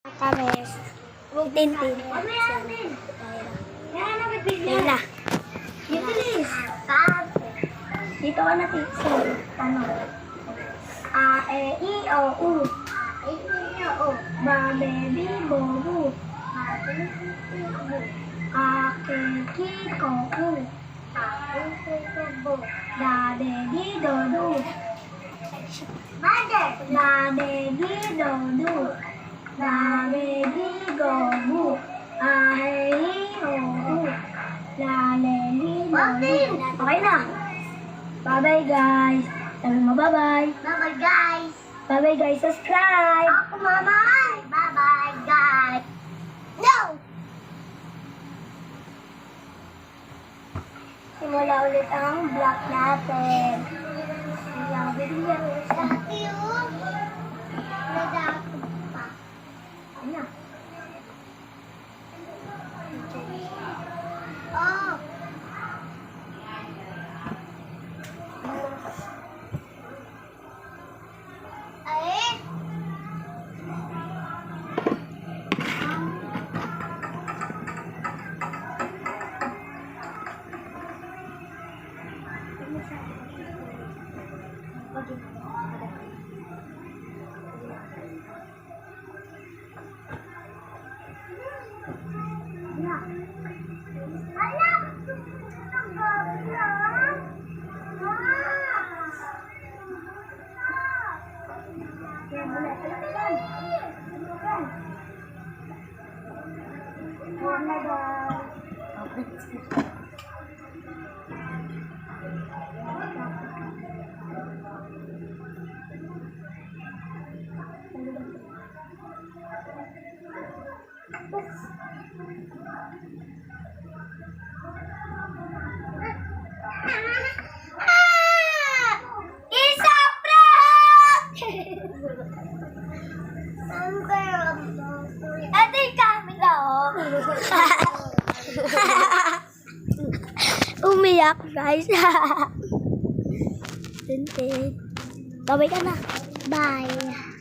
Kames. Tintin. Ayun na. Dito ka na, Tixon. Ano? A, E, I, O, U. Ba, baby, bobo. A, Ke, Ki, Ko, U. Da, baby, do, do. La, baby, do, do. La, baby, go, boo. A, hey, ho, ho. La, leli, do, do. Okay na. Bye-bye, guys. Sabi mo, bye-bye. Bye-bye, guys. Bye-bye, guys. Subscribe. Ako, mama. Bye-bye, guys. No! Simula ulit ang vlog natin. Dati yun. Nadako pa. Ano? Oh. Ay. Isa prank! Ito yung camera, oh. Umiyak, guys. Tintin. Babay ka na. Bye.